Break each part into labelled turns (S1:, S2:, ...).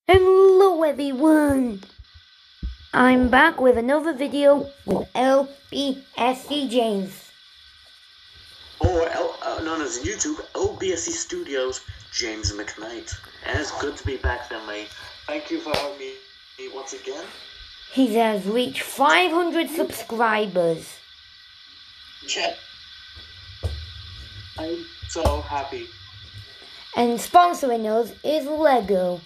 S1: Hello everyone! I'm back with another video with LBSC James.
S2: Or known as in YouTube, LBSC Studios, James McKnight. And it's good to be back then, mate. Thank you for having me once again.
S1: He has reached 500 subscribers.
S2: Yeah. I'm so happy.
S1: And sponsoring us is Lego.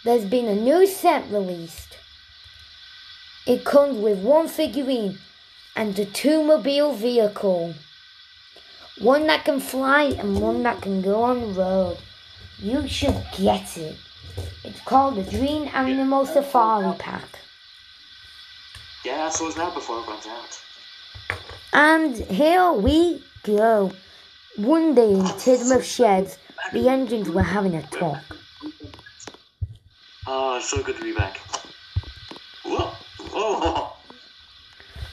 S1: There's been a new set released. It comes with one figurine and a two-mobile vehicle. One that can fly and one that can go on the road. You should get it. It's called the Dream Animal Safari Pack.
S2: Yeah, that's what's now before it runs out.
S1: And here we go. One day in Tidmouth Sheds, the engines were having a talk.
S2: Oh, it's so good to be back. Whoa! Whoa!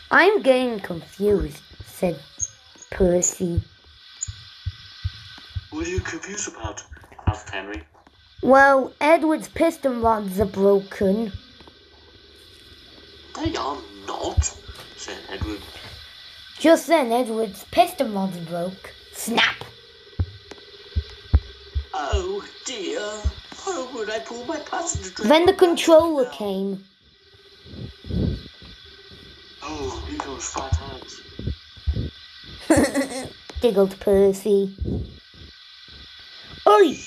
S1: I'm getting confused, said Percy.
S2: What are you confused about? Asked Henry.
S1: Well, Edward's piston rods are broken.
S2: They are not, said Edward.
S1: Just then, Edward's piston rods broke. Snap!
S2: Oh dear. How would I pull my passenger driver?
S1: Then the controller came.
S2: Oh, here goes fat hands.
S1: Giggled Percy. Oi!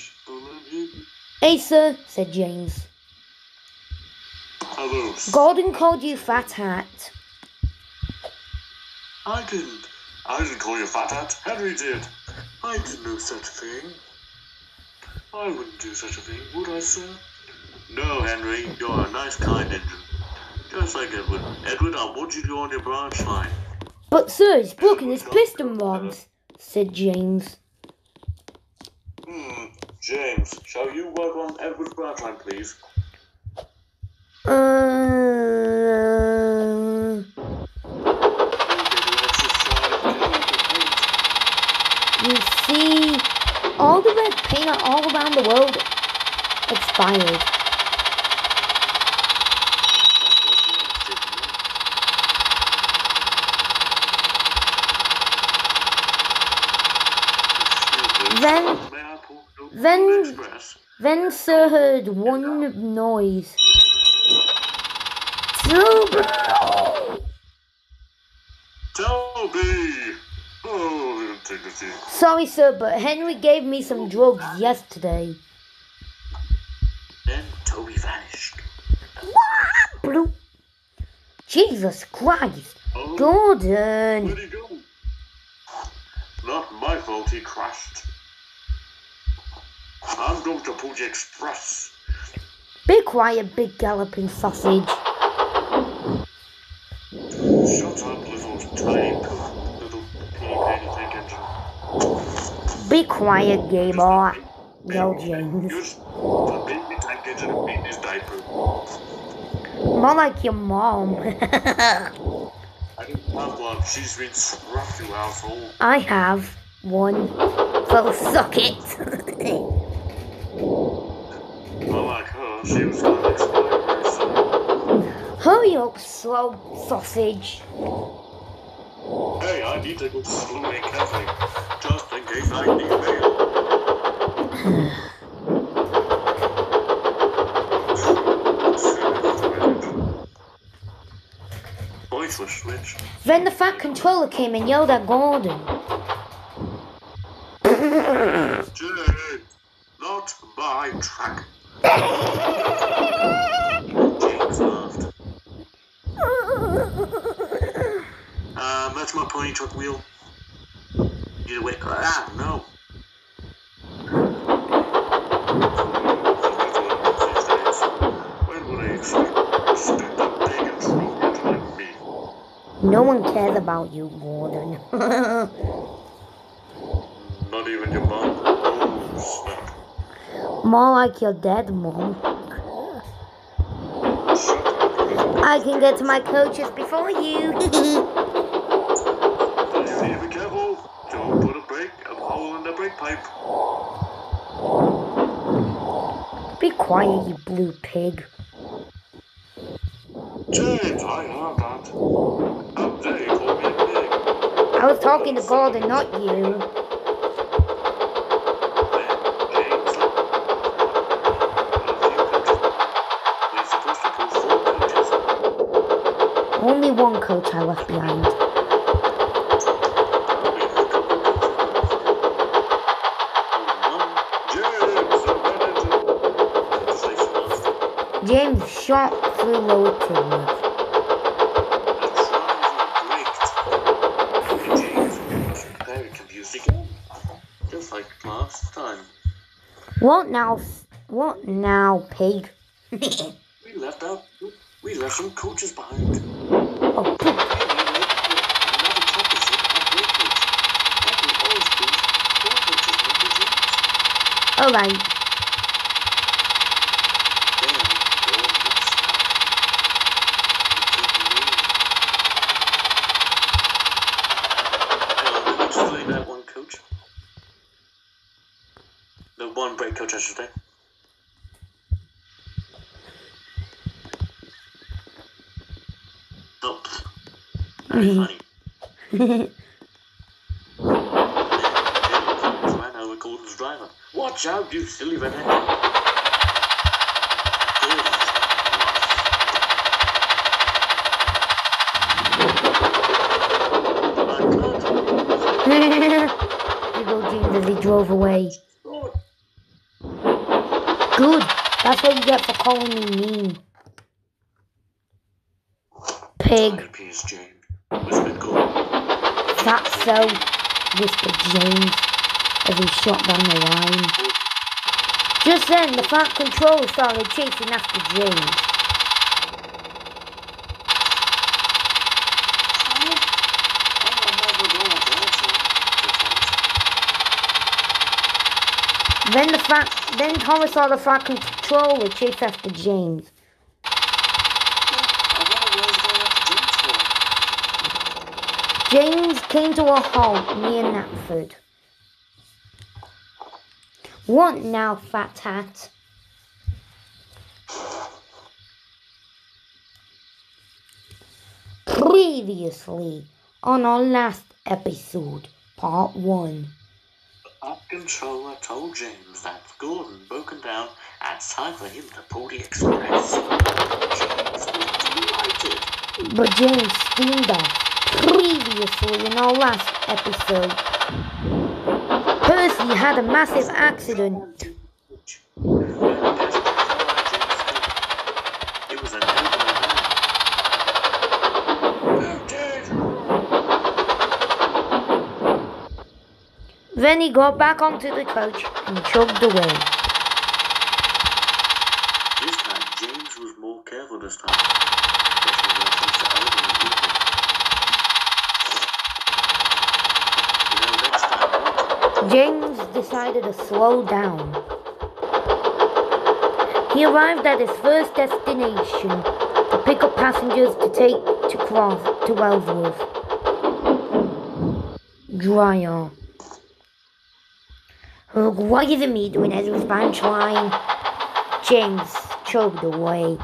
S1: Hey, sir, said James.
S2: Hello.
S1: Gordon called you Fat Hat.
S2: I didn't call you Fat Hat. Henry did. I did no such thing. I wouldn't do such a thing, would I, sir? No, Henry, you're a nice, kind engine. Just like Edward. Edward, I want you to go on your branch line.
S1: But, sir, he's broken his piston rods, said James.
S2: James, shall you work on Edward's branch line, please?
S1: You see, all the red paint all around the world expired. Then Sir heard one noise.
S2: Toby! Oh, take a seat.
S1: Sorry, sir, but Henry gave me some drugs yesterday.
S2: Then Toby vanished.
S1: Bloop. Jesus Christ.
S2: Oh,
S1: Gordon.
S2: where'd he go? Not my fault he crashed. I'm going to pull the express.
S1: Be quiet, big galloping sausage.
S2: Shut up, little tiny little teeny tank engine.
S1: Be quiet, gay boy. Yelled James.
S2: Just the baby tank engine in his diaper.
S1: More like your mom.
S2: I don't have one. She's been scruffed, you asshole.
S1: I have one. So suck it.
S2: Not like her. She was going to expire very soon.
S1: Hurry up, slow sausage.
S2: Hey, I need to go to school and cafe, just in case I need mail. Voiceless switch.
S1: Then the fat controller came and yelled at Gordon.
S2: Jay, not my track. James laughed. That's my pony truck wheel. Either way, no. When would I expect a big and strong engine like me?
S1: No one cares about you, Gordon.
S2: Not even your mom? Oh, snap.
S1: More like your dead mom. I can get to my coaches before you.
S2: You need to be careful. Don't put a hole in the brake pipe.
S1: Be quiet, you blue pig.
S2: James, I heard that. How dare you call me a pig?
S1: I was talking to Gordon, not you.
S2: Then, James, look. We're supposed to pull 4 coaches.
S1: Only one coach I left behind.
S2: We have a couple of coaches left. Oh no. James, the red engine. Conversation master.
S1: James shot through lower Plymouth.
S2: The driver braked. And James was very confused again. Just like last time.
S1: What now, pig?
S2: We left some coaches behind.
S1: Oh, pig.
S2: Another championship at Breakage. That will always be 4 coaches maybe James.
S1: Alright.
S2: Then the order gets stuck. He couldn't move. Hang on, let me just find that one coach. The one break coach, I should say. Oh, very funny. James ran over Gordon's driver. Watch out, you silly redhead. Gordon's
S1: Big old James as he drove away. Good. That's what you get for calling me mean. Pig.
S2: Please, James. Whispered Gordon.
S1: That's so, whispered James as he shot down the line. Just then, the Fat Controller started chasing after James. Then Thomas saw the Fat Controller chase after James. James came to a halt near Knapford. What now, Fat Hat? Previously on our last episode, part 1.
S2: The Fat Controller told James that Gordon broken down and it's time for him to pull the express. James was delighted.
S1: But James steamed off. Previously in our last episode, Percy had a massive accident.
S2: It was an
S1: Then he got back onto the coach and chugged away.
S2: This time, James was more careful this time. Especially when it comes to elderly people. Next time,
S1: James decided to slow down. He arrived at his first destination to pick up passengers to take to cross to Ellsworth. Dryer. What is me doing as his punch line? James choked away.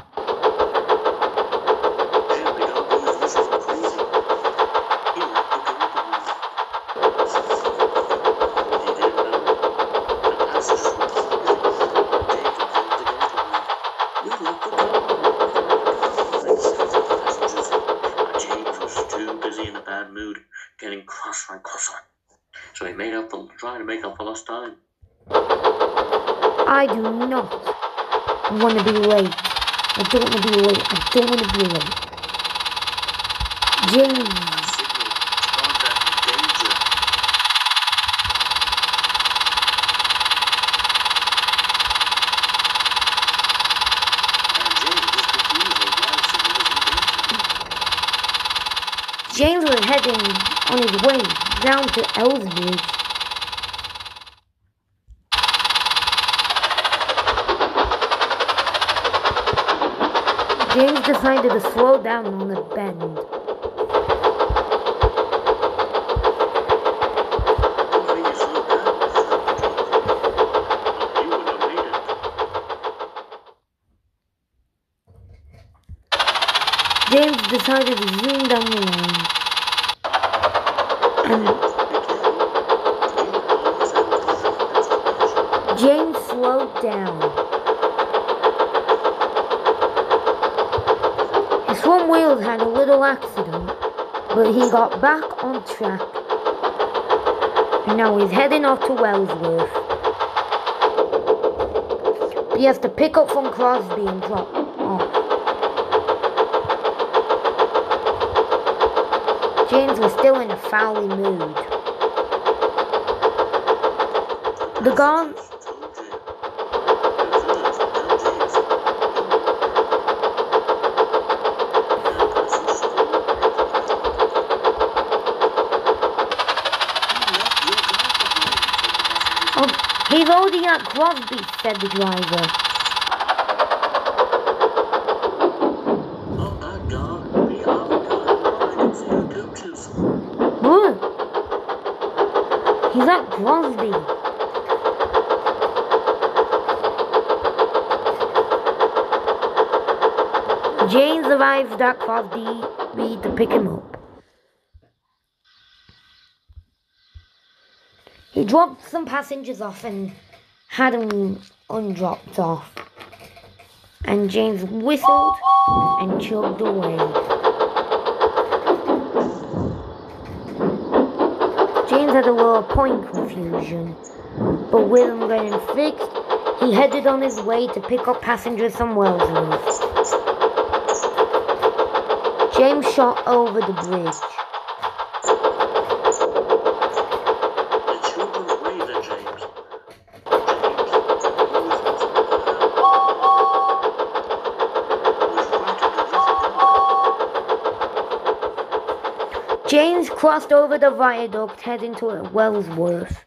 S2: So he tried to make up for lost time.
S1: I do not want to be late. I don't want to be late. I don't want to be late. James.
S2: Signal. Contact danger. And James was confused on why the signal was in danger.
S1: James was heading on his way down to Ellsbridge. James decided to slow down on the bend.
S2: Don't think you slowed down. He wouldn't have made it.
S1: James decided to zoom down the lane. And James slowed down. His front wheels had a little accident, but he got back on track. And now he's heading off to Wellsworth. He has to pick up from Crosby and drop off. James was still in a foul mood. The guard... He's already at Crosby, said the driver.
S2: Oh my God, we are the guy riding for your coaches.
S1: What? He's at Crosby. James arrived at Crosby to pick him up. He dropped some passengers off and had them undropped off. And James whistled and chugged away. James had a little point confusion, but with them getting fixed, he headed on his way to pick up passengers from Wellsworth. James shot over the bridge. James crossed over the viaduct heading to Wellsworth.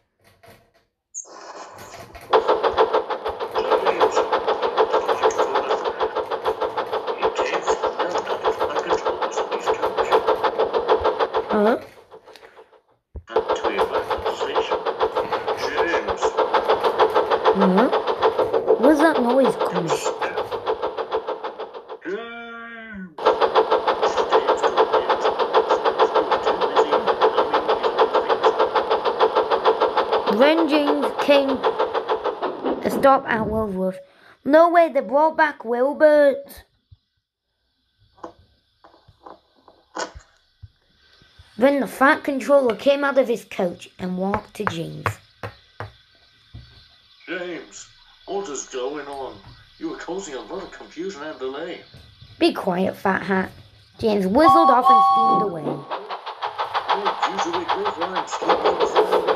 S1: Huh? Huh? Where's that noise coming? When James came to stop at Wellsworth, no way, they brought back Wilbert. Then the Fat Controller came out of his coach and walked to James.
S2: James, what is going on? You are causing a lot of confusion and delay.
S1: Be quiet, Fat Hat. James whistled off and steamed away.
S2: Usually good lines keep on the same way.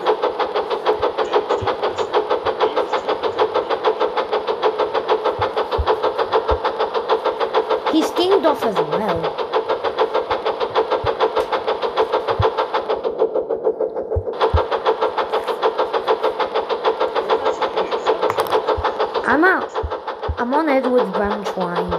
S1: He steamed off as well. I'm out. I'm on Edward's branch line.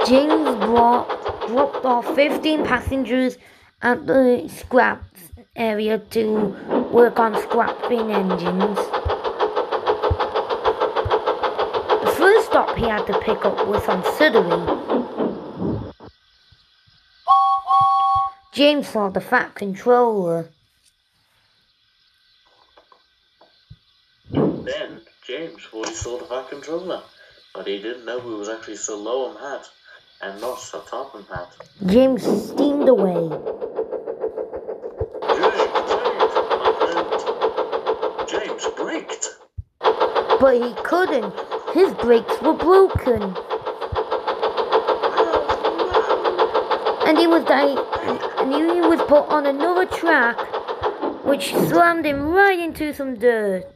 S1: James dropped off 15 passengers at the scrap area to work on scrapping engines. The first stop he had to pick up was on Sudbury. James saw the Fat Controller.
S2: Then James fully saw the Fat Controller, but he didn't know he was actually Sir Loam Hat and not Sir Topham Hat.
S1: James steamed away.
S2: James braked.
S1: But he couldn't. His brakes were broken. And he was put on another track, which slammed him right into some dirt.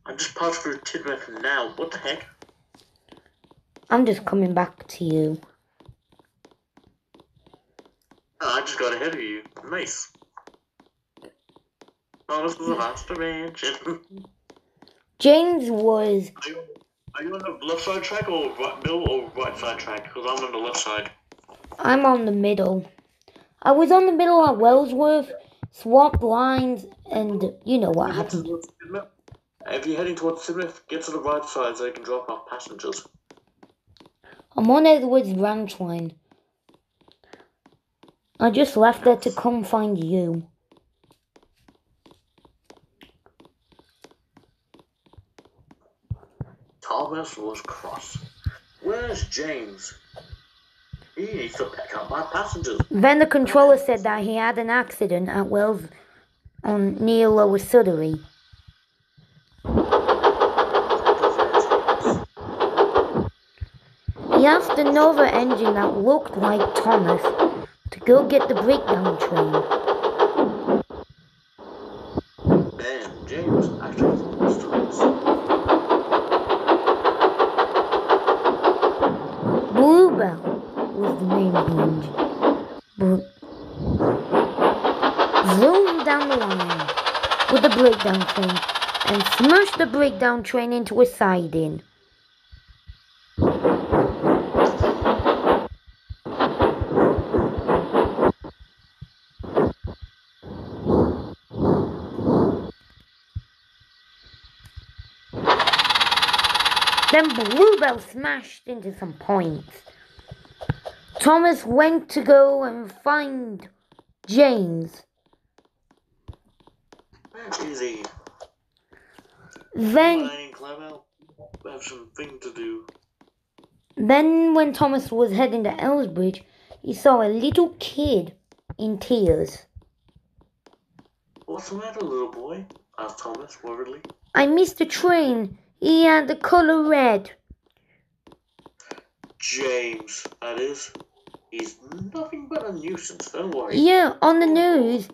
S2: I just passed through Tidmouth now. What the heck?
S1: I'm just coming back to you.
S2: Oh, I just got ahead of you. Nice. Oh, this was a master ranch.
S1: James was...
S2: Are you on the left side track or middle or right side track? Because I'm on the left side.
S1: I'm on the middle. I was on the middle at Wellsworth, swapped lines, and you know what happened.
S2: If you're heading towards Sidmouth, get to the right side so you can drop off passengers.
S1: I'm on Edward's ranch line. I just left there to come find you.
S2: Thomas was cross. Where's James? He needs to pick up my passengers.
S1: Then the controller said that he had an accident at Wells near Lower Sudbury. He asked another engine that looked like Thomas to go get the breakdown train.
S2: Ben, James, actually lost Thomas.
S1: Bluebell was the name of the engine. But zoomed down the line with the breakdown train and smashed the breakdown train into a siding. Then Bluebell smashed into some points. Thomas went to go and find James.
S2: Where is he?
S1: Then
S2: I have something to do.
S1: Then when Thomas was heading to Elsbridge, he saw a little kid in tears.
S2: What's the matter, little boy? Asked Thomas worriedly.
S1: I missed the train. He had the colour red.
S2: James, that is. He's nothing but a nuisance, don't worry.
S1: Yeah, on the news,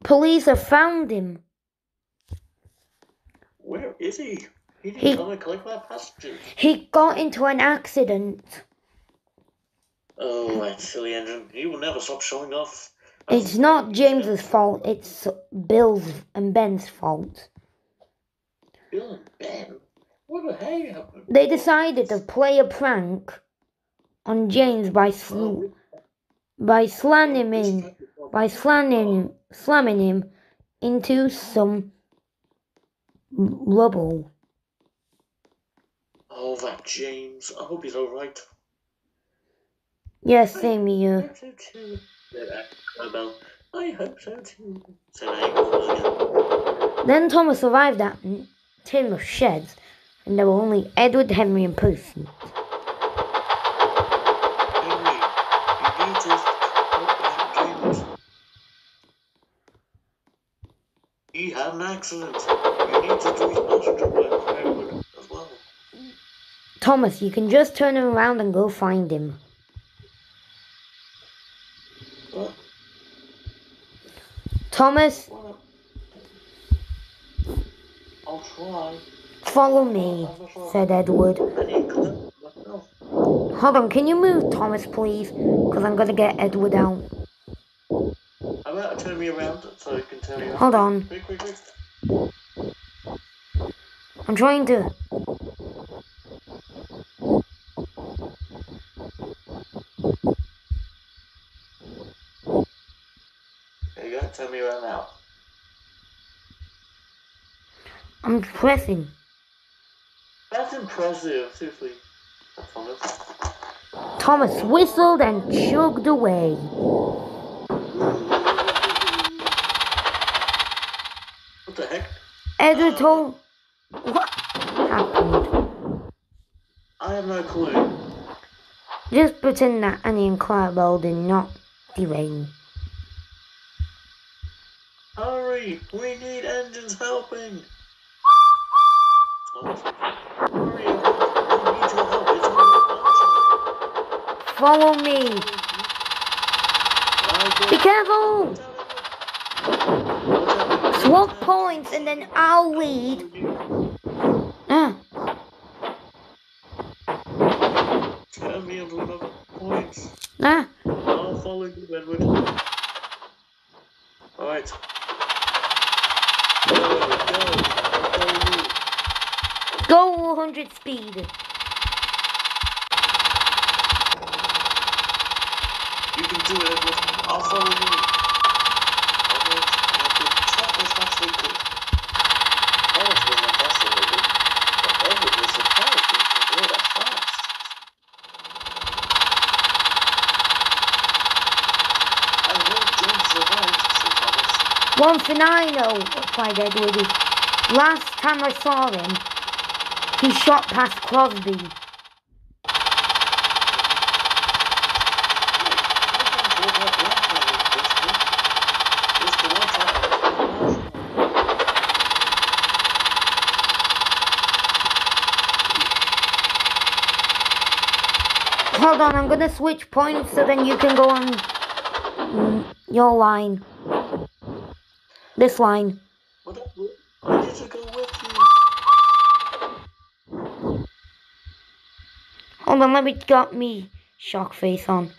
S1: police have found him.
S2: Where is he? He didn't come and collect my passengers.
S1: He got into an accident.
S2: Oh, that silly engine. He will never stop showing off.
S1: It's not James's fault, it's Bill's and Ben's fault.
S2: Bill and Ben? What the hell happened?
S1: They decided to play a prank on James by slamming him into some rubble.
S2: Oh, that James. I hope he's alright.
S1: Yes, same here.
S2: I hope so too. I hope so too. Said I.
S1: Then Thomas arrived at Taylor's sheds, and there were only Edward, Henry, and Percy.
S2: Henry, you need to help James. He had an accident. You need to do his passenger work for Edward as well.
S1: Thomas, you can just turn him around and go find him.
S2: What?
S1: Thomas,
S2: What? I'll try.
S1: follow me, said Edward. Hold on, can you move, Thomas, please? Because I'm going to get Edward out.
S2: How about turn me around so you can turn me around?
S1: Hold on.
S2: Quick.
S1: I'm trying to...
S2: There you go, turn me around now.
S1: I'm pressing.
S2: That's impressive, seriously. Thomas.
S1: Thomas whistled and chugged away.
S2: What the heck?
S1: Edward told... What happened?
S2: I have no clue.
S1: Just pretend that Annie and Clarabelle did not derail.
S2: Hurry! We need engines helping! Thomas, hurry! We need your help. It's on
S1: Follow me.
S2: the
S1: Be careful. Swap points and then I'll lead.
S2: Turn me into another point. I'll follow you, Edward. Alright.
S1: Go 100 speed.
S2: can do it, Edward. I'll follow you. I'll make the top as fast as they could. Thomas wasn't fascinated, but Edward was surprised he could go that fast. I hope James survived, said Thomas.
S1: One thing I know, replied Edward, is last time I saw him, he shot past Crosby. Hold on, I'm gonna switch points so then you can go on your line. This line.
S2: I need to go with you.
S1: Hold on, let me get me shock face on.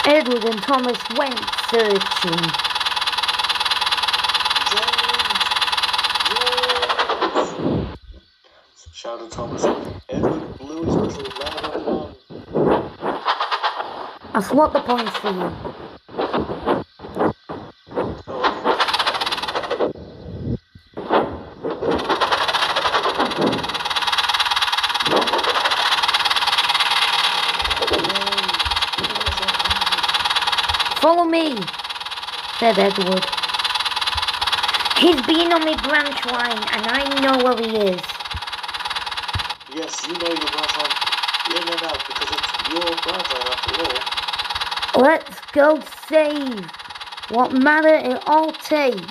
S1: Edward and Thomas went searching.
S2: James! Shouted Thomas. Edward blew his whistle loud and long.
S1: I'll swap the points for you. Follow me, said Edward. He's been on my branch line and I know where he is.
S2: Yes, you know your branch line in and out because it's your branch line after all.
S1: Let's go save what matter it all takes.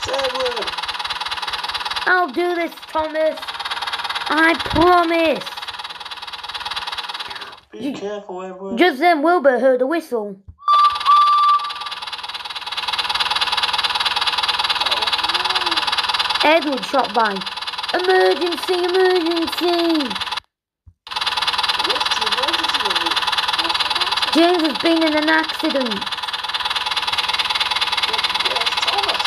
S2: Edward!
S1: I'll do this, Thomas. I promise.
S2: Be careful, Edward.
S1: Just then Wilbur heard a whistle. Edward shot by. Emergency, emergency!
S2: What's the emergency, Edward?
S1: James has been in an accident.
S2: Where's Thomas?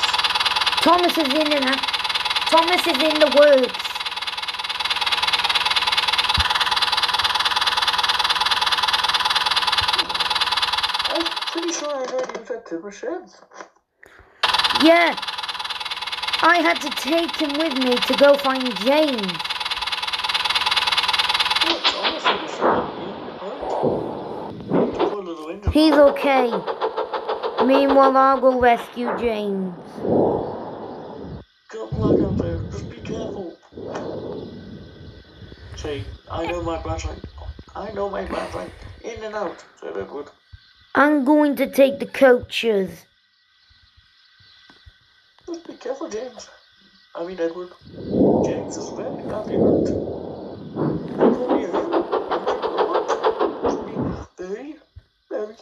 S1: Thomas is in the works.
S2: I'm pretty sure I heard he was at Timber Sheds.
S1: Yeah. I had to take him with me to go find James. He's okay. Meanwhile, I'll go rescue James.
S2: Good luck out there. Just be careful. Say, I know my branch line. In and out, said Edward.
S1: I'm going to take the coaches.
S2: Just be careful, James. I mean, Edward. James is very badly hurt. Very, very.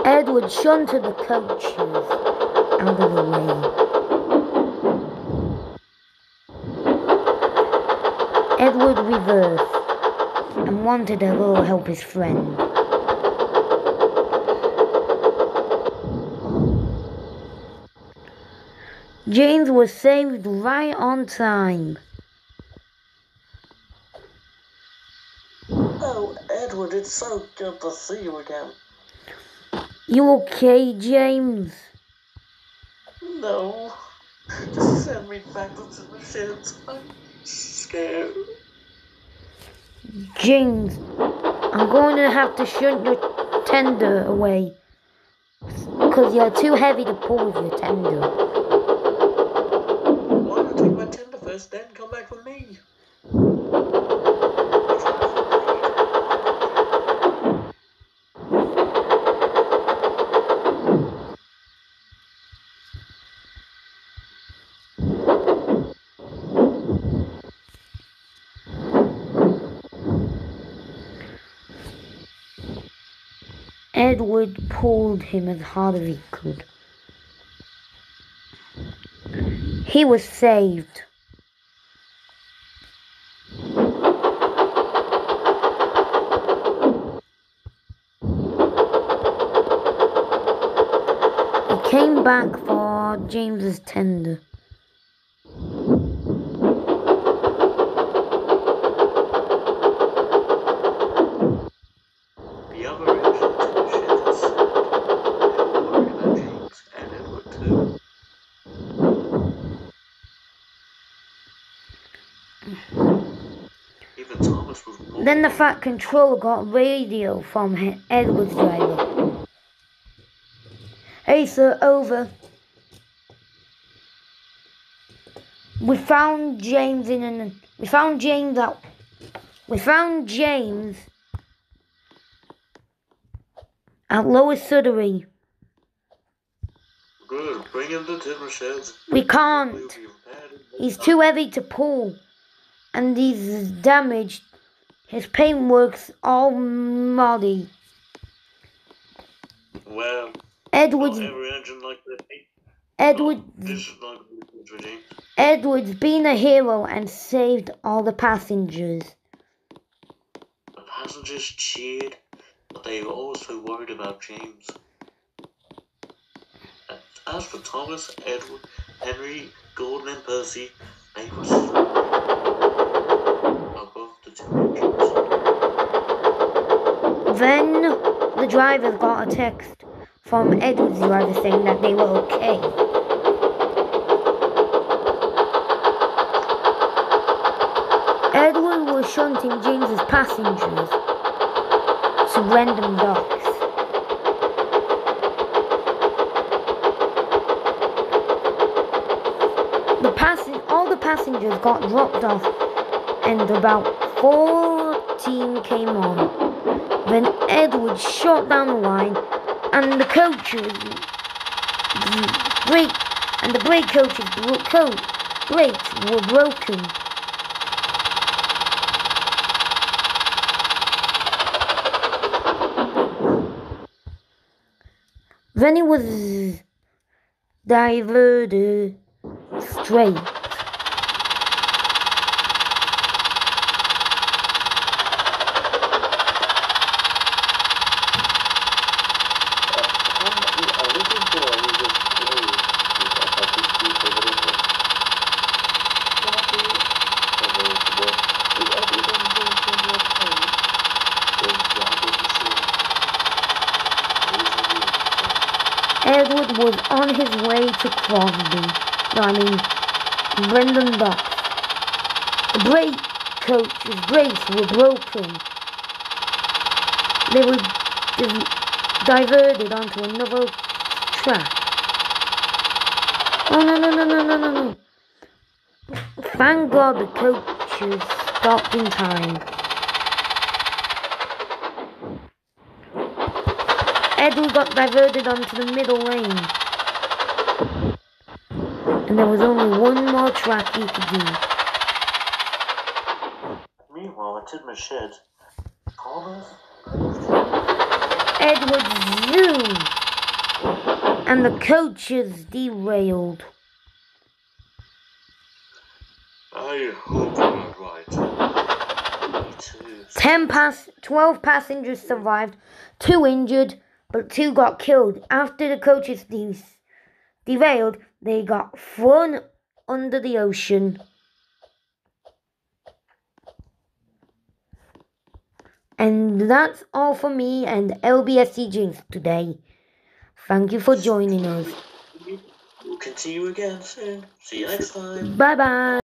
S1: Edward shunted the coaches out of the way. Edward reversed and wanted a little help his friend. James was saved right on time.
S2: Oh, Edward, it's so good to see you again.
S1: You okay, James?
S2: No. Just send me back to the sheds. I'm scared.
S1: James, I'm going to have to shunt your tender away. Because you're too heavy to pull with your tender.
S2: Why don't you take my tender first, then come back with me?
S1: Edward pulled him as hard as he could. He was saved. He came back for James's tender.
S2: The other engine to the ship is worried about James and Edward too. Even Thomas was more.
S1: Then the Fat Controller got radio from Edward's driver. Hey sir, over. We found James at Lower Sudbury.
S2: Good, bring in the timber sheds.
S1: We can't.
S2: We'll be repaired in
S1: He's too heavy to pull, and he's damaged. His paintwork's all muddy.
S2: Well, not
S1: Edward's
S2: every engine like that. This is not going to be good for James.
S1: Edward's been a hero and saved all the passengers.
S2: The passengers cheered, but they were also worried about James. As for Thomas, Edward, Henry, Gordon, and Percy, they were above the two engines.
S1: Then the driver got a text from Edward's driver saying that they were okay. Edward was shunting James's passengers to random docks. All the passengers got dropped off, and about 14 came on. Then Edward shot down the line, and the brake coach's brakes were broken. Then he was diverted straight. Edward was on his way to Brendan Docks. The brake coach's brakes were broken. They were diverted onto another track. Oh no. Thank God the coaches stopped in time. Edward got diverted onto the middle lane. And there was only one more track he could do.
S2: Meanwhile, at Tidmouth Shed, Thomas,
S1: Edward zoomed, and the coaches derailed.
S2: I hope you're not right. Me too.
S1: 12 passengers survived, 2 injured, but 2 got killed. After the coaches derailed, they got thrown under the ocean. And that's all for me and LBSC Jinx today. Thank you for joining us.
S2: We'll continue again soon. See you next time.
S1: Bye bye.